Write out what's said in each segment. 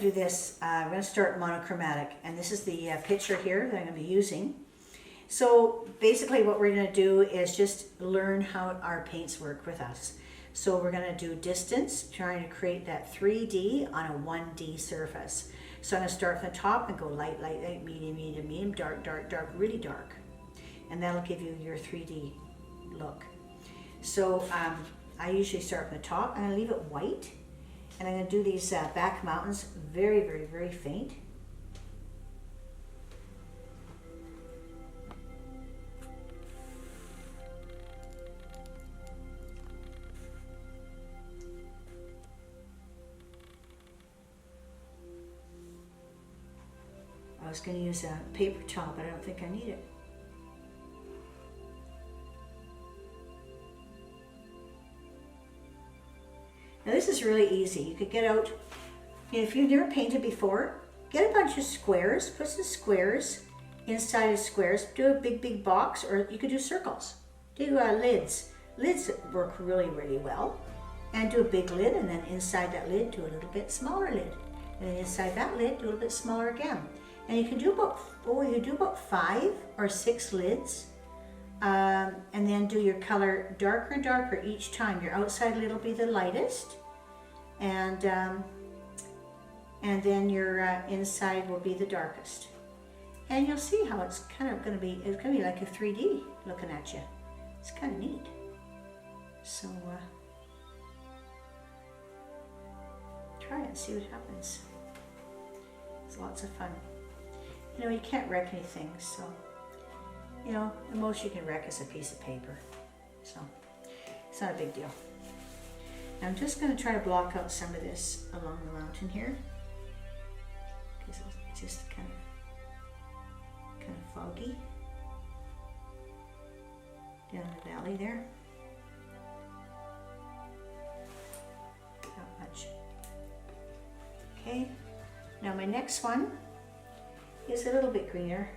do this. I'm going to start monochromatic, and this is the picture here that I'm going to be using. So basically what we're going to do is just learn how our paints work with us. So we're going to do distance, trying to create that 3D on a 1D surface. So I'm going to start from the top and go light, light, light, medium, medium, medium, dark, dark, dark, really dark. And that'll give you your 3D look. So I usually start from the top. I'm going to leave it white. And I'm going to do these back mountains very, very, very faint. I was going to use a paper towel, but I don't think I need it. Now this is really easy. You could get out, if you've never painted before, get a bunch of squares, put some squares inside of squares, do a big, big box, or you could do circles. Do lids. Lids work really, really well. And do a big lid, and then inside that lid, do a little bit smaller lid. And then inside that lid, do a little bit smaller again. And you can do about 5 or 6 lids. And then do your color darker and darker each time. Your outside lid will be the lightest, and then your inside will be the darkest. And you'll see how it's kind of going to be. It's going to be like a 3D looking at you. It's kind of neat. So try it and see what happens. It's lots of fun. You know, you can't wreck anything, so. You know, the most you can wreck is a piece of paper. So, it's not a big deal. Now I'm just going to try to block out some of this along the mountain here. Because it's just kind of foggy. Down the valley there. Not much. Okay. Now my next one is a little bit greener.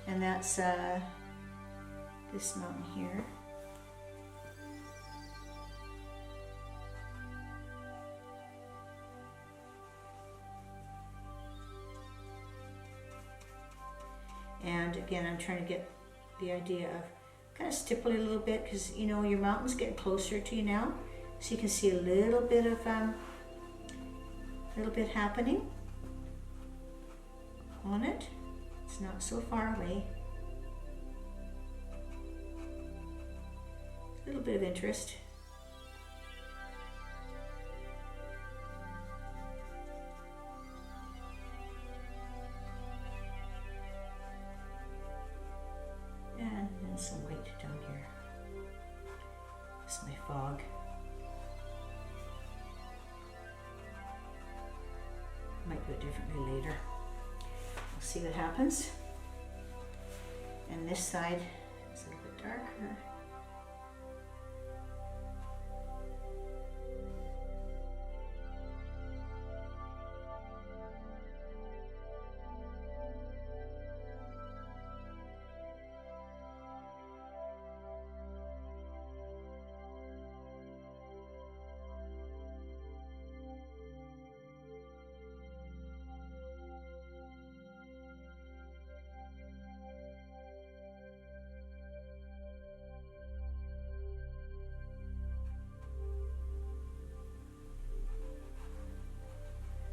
And that's this mountain here. And again, I'm trying to get the idea of kind of stipple it a little bit, because you know your mountain's getting closer to you now, so you can see a little bit of happening on it. It's not so far away. A little bit of interest. And then some white down here. This is my fog. Might do it differently later. We'll see what happens. And this side is a little bit darker.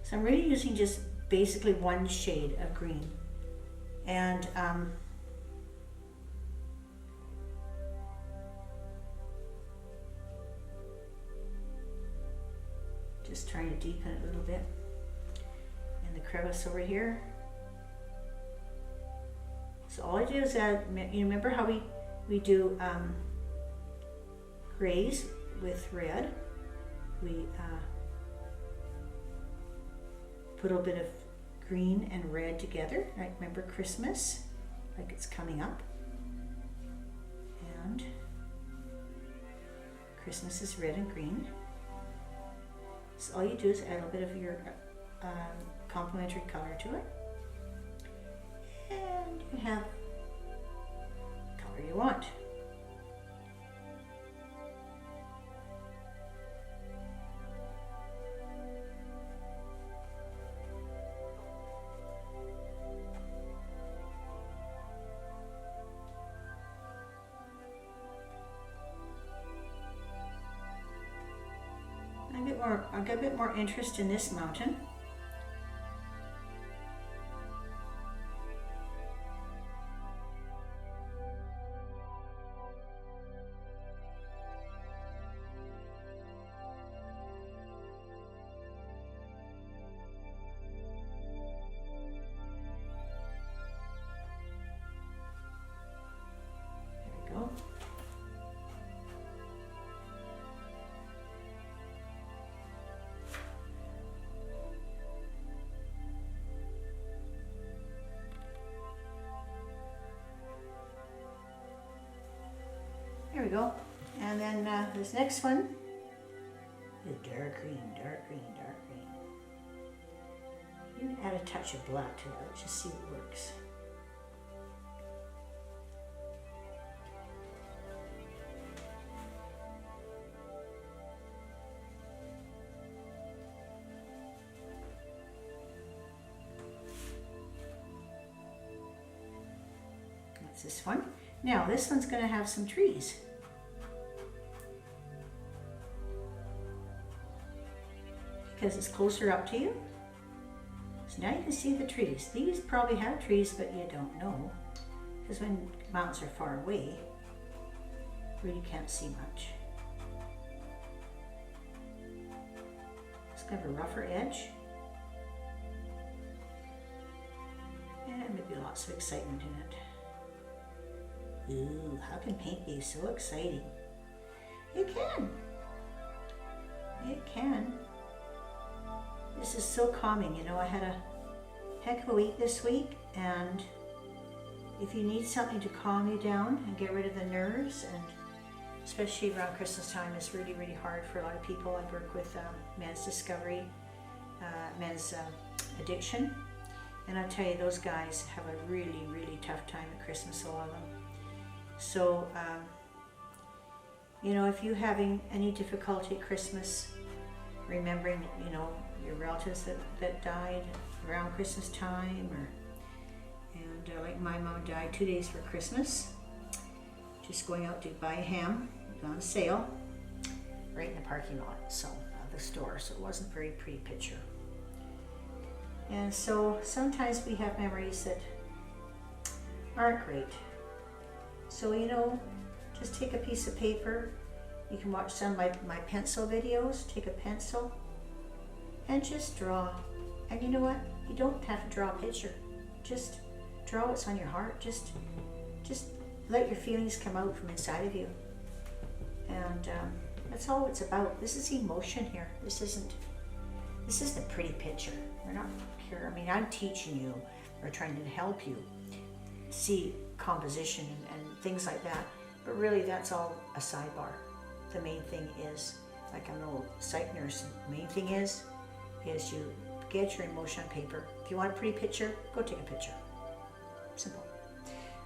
So I'm really using just basically one shade of green, and just trying to deepen it a little bit. And the crevice over here. So all I do is add, you remember how we do grays with red? We put a little bit of green and red together, right? Remember Christmas, like it's coming up. And Christmas is red and green. So all you do is add a little bit of your complementary color to it. And you have the color you want. I'll get a bit more interest in this mountain. There we go. And then this next one is dark green, dark green, dark green. You can add a touch of black to that. Let's just see what works. That's this one. Now this one's going to have some trees. Because it's closer up to you. So now you can see the trees. These probably have trees, but you don't know. Because when mountains are far away, you really can't see much. It's kind of a rougher edge. And maybe lots of excitement in it. Ooh, how can paint be so exciting? It can. It can. This is so calming, you know. I had a heck of a week this week, and if you need something to calm you down and get rid of the nerves, and especially around Christmas time, it's really, really hard for a lot of people. I work with men's discovery, men's addiction, and I'll tell you, those guys have a really, really tough time at Christmas, a lot of them. So, you know, if you're having any difficulty at Christmas, remembering, you know, your relatives that died around Christmas time, and like my mom died 2 days for Christmas, just going out to buy a ham on sale right in the parking lot of the store, so it wasn't a very pretty picture. And so sometimes we have memories that aren't great. So, you know, just take a piece of paper. You can watch some of my pencil videos. Take a pencil and just draw. And you know what? You don't have to draw a picture. Just draw what's on your heart. Just let your feelings come out from inside of you. And that's all it's about. This is emotion here. This isn't a pretty picture. We're not here. I mean, I'm teaching you or trying to help you see composition and things like that. But really, that's all a sidebar. The main thing is, like I'm an old psych nurse, the main thing is you get your emotion on paper. If you want a pretty picture, go take a picture. Simple.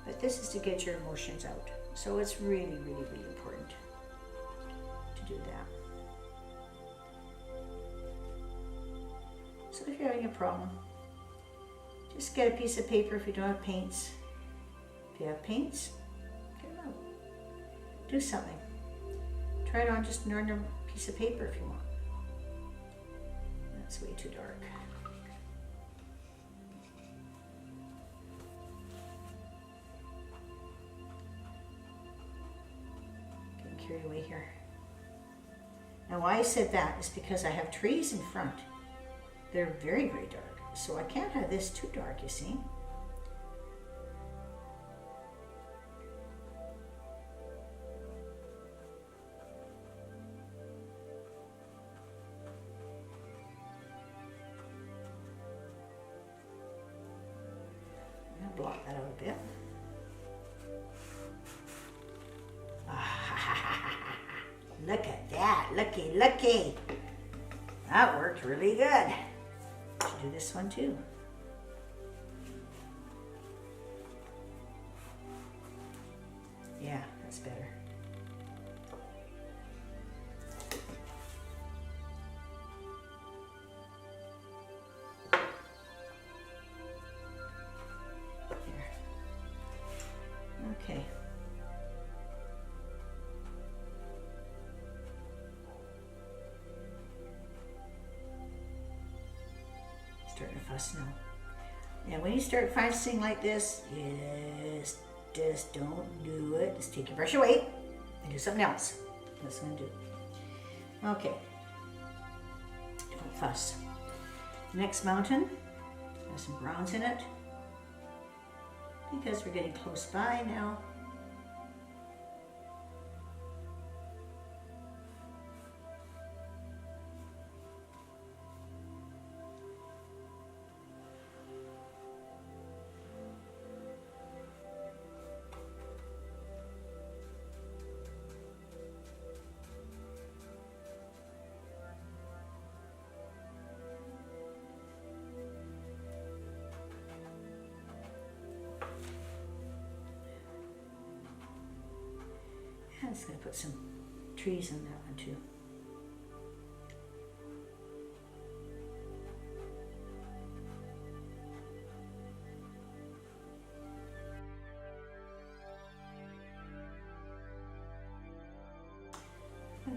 But this is to get your emotions out. So it's really, really, really important to do that. So if you're having a problem, just get a piece of paper if you don't have paints. If you have paints, get them out. Do something. Try it on just an ordinary piece of paper if you want. That's way too dark. Getting carried away here. Now why I said that is because I have trees in front. They're very, very dark. So I can't have this too dark, you see. Block that out a bit. Look at that, looky, looky. That worked really good. Should do this one too. Yeah, that's better. Okay. fuss now. And when you start fussing like this, just don't do it. Just take your brush away and do something else. That's what I'm gonna do. Okay. Don't fuss. Next mountain has some browns in it because we're getting close by now. I'm just going to put some trees in that one too.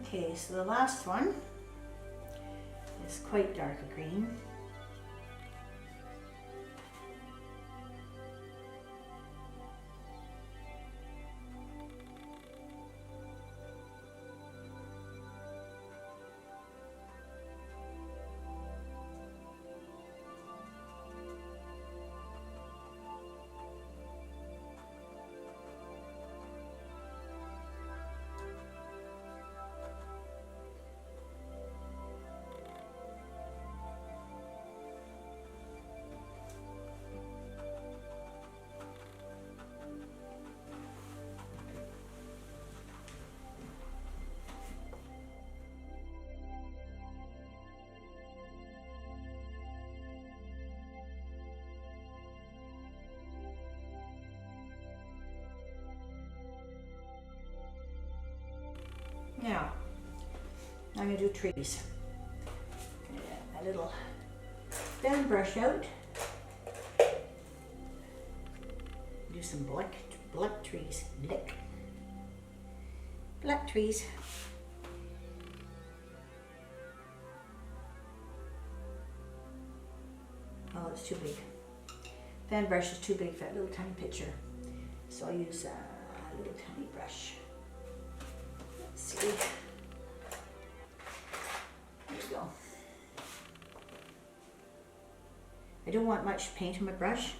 Okay, so the last one is quite dark green. Now, I'm going to do trees. I'm going to get my little bend brush out. Do some black trees. Black trees. Oh, it's too big. Fan brush is too big for that little tiny picture. So I'll use a little tiny brush. Let's see. There we go. I don't want much paint on my brush.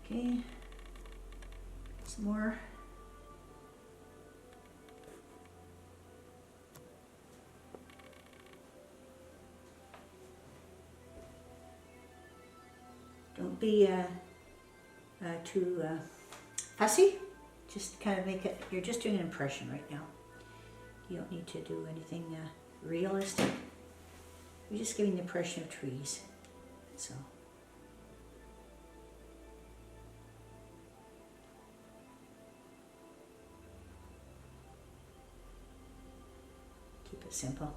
Okay, some more. Don't be too fussy. Just kind of make it, you're just doing an impression right now. You don't need to do anything realistic. You're just giving the impression of trees. So. Keep it simple.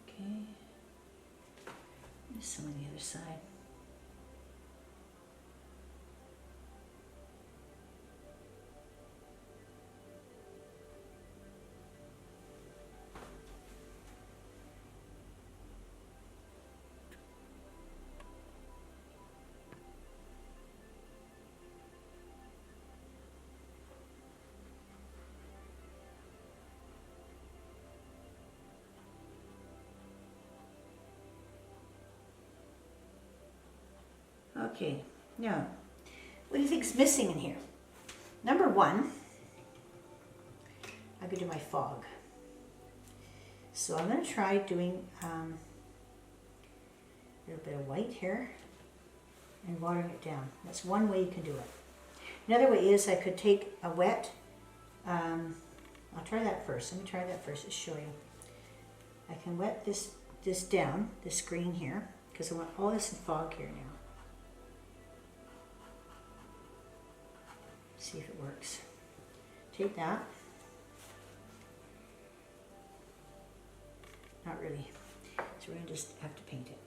Okay. There's some on the other side. Okay, now, what do you think is missing in here? Number one, I'm going to do my fog. So I'm going to try doing a little bit of white here and watering it down. That's one way you can do it. Another way is I could take a wet, I'll try that first. Let me try that first to show you. I can wet this down, this green here, because I want all this in fog here now. see if it works. Take that. Not really. So we're going to just have to paint it.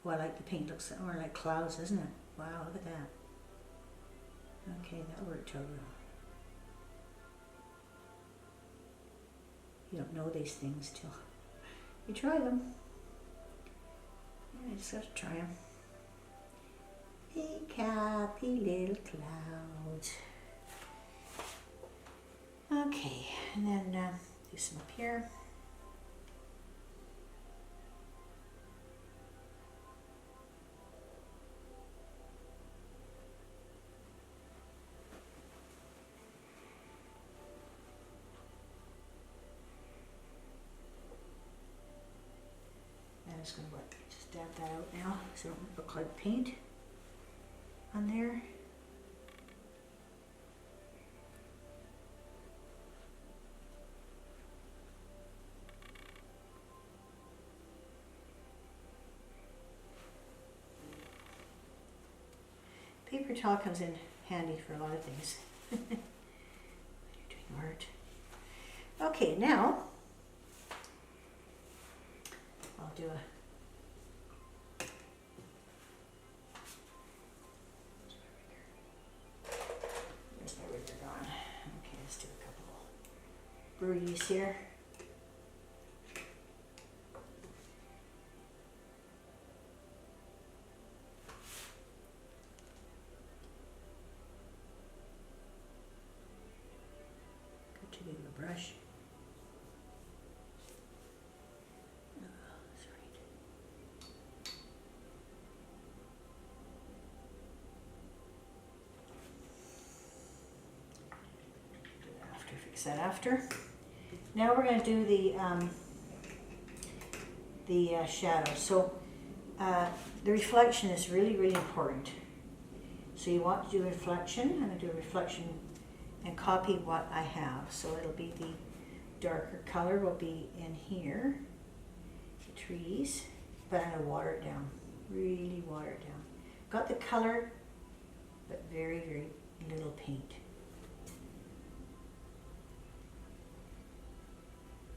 Oh, I like the paint. Looks more like clouds, doesn't it? Wow, look at that. Okay, that worked out well. You don't know these things till you try them. I just have to try them. Big happy little clouds. Okay, and then do some up here. I'm just going to just dab that out now so it don't look like paint on there. Paper towel comes in handy for a lot of things when you're doing art. Okay, now I'll do a where's my rigger gone? Okay, let's do a couple breweries here. Got too big of a brush. Fix that after. Now we're going to do the shadow. So the reflection is really, really important. So you want to do reflection. I'm going to do a reflection and copy what I have. So it'll be the darker color will be in here, the trees, but I'm going to water it down, really water it down. Got the color, but very, very little paint.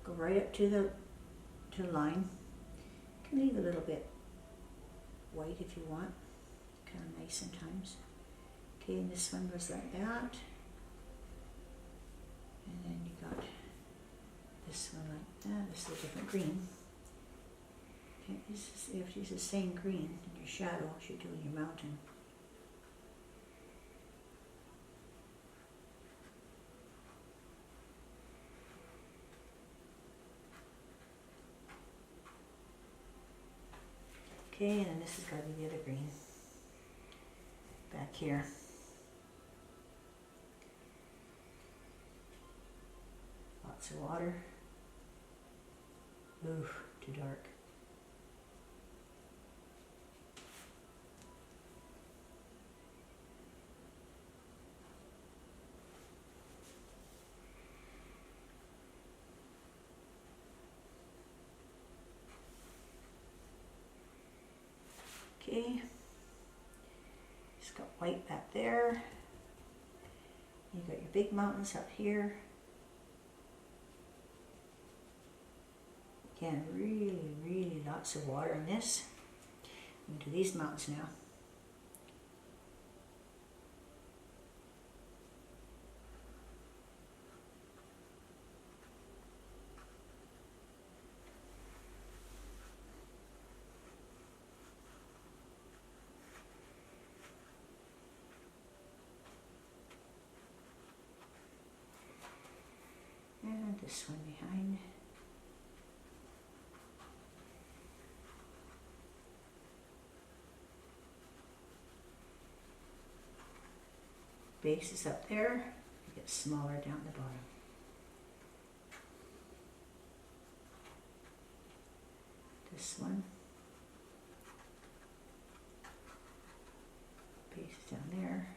Go right up to the line. You can leave a little bit white if you want. Kind of nice sometimes. Okay, and this one goes like that. And then you got this one like that. This is a different green. Okay, this is, you have to use the same green in your shadow as you do in your mountain. Okay, and then this has got to be the other green back here. Lots of water. Ooh, too dark. Okay, just got white back there. You got your big mountains up here. Again, really, really lots of water in this. I'm going to do these mountains now. And this one behind. Base is up there, it gets smaller down the bottom. This one. Base is down there.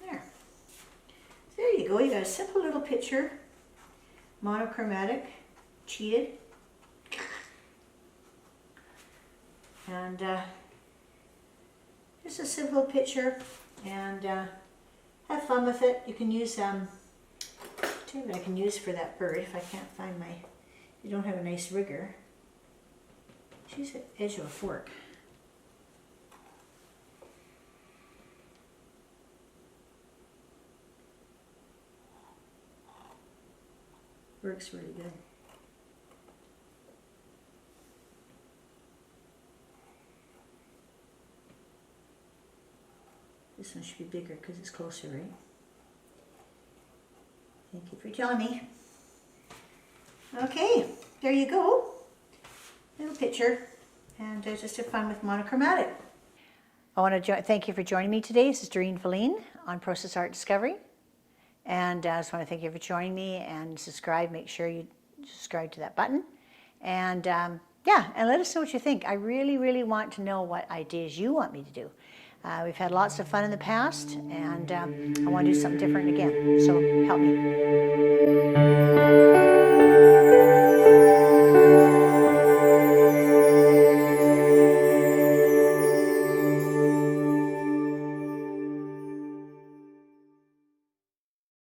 There. So there you go, you got a simple little picture, monochromatic, cheated. And just a simple picture, and have fun with it. You can use that I can use for that bird if I can't find my, you don't have a nice rigger. Just use the edge of a fork. Works really good. This one should be bigger because it's closer, right? Thank you for telling me. Okay, there you go. Little picture, and just have fun with monochromatic. I want to thank you for joining me today. This is Doreen Velin on Process Art Discovery. And I just want to thank you for joining me, and subscribe. Make sure you subscribe to that button. And yeah, and let us know what you think. I really, really want to know what ideas you want me to do. We've had lots of fun in the past, and I want to do something different again. So help me.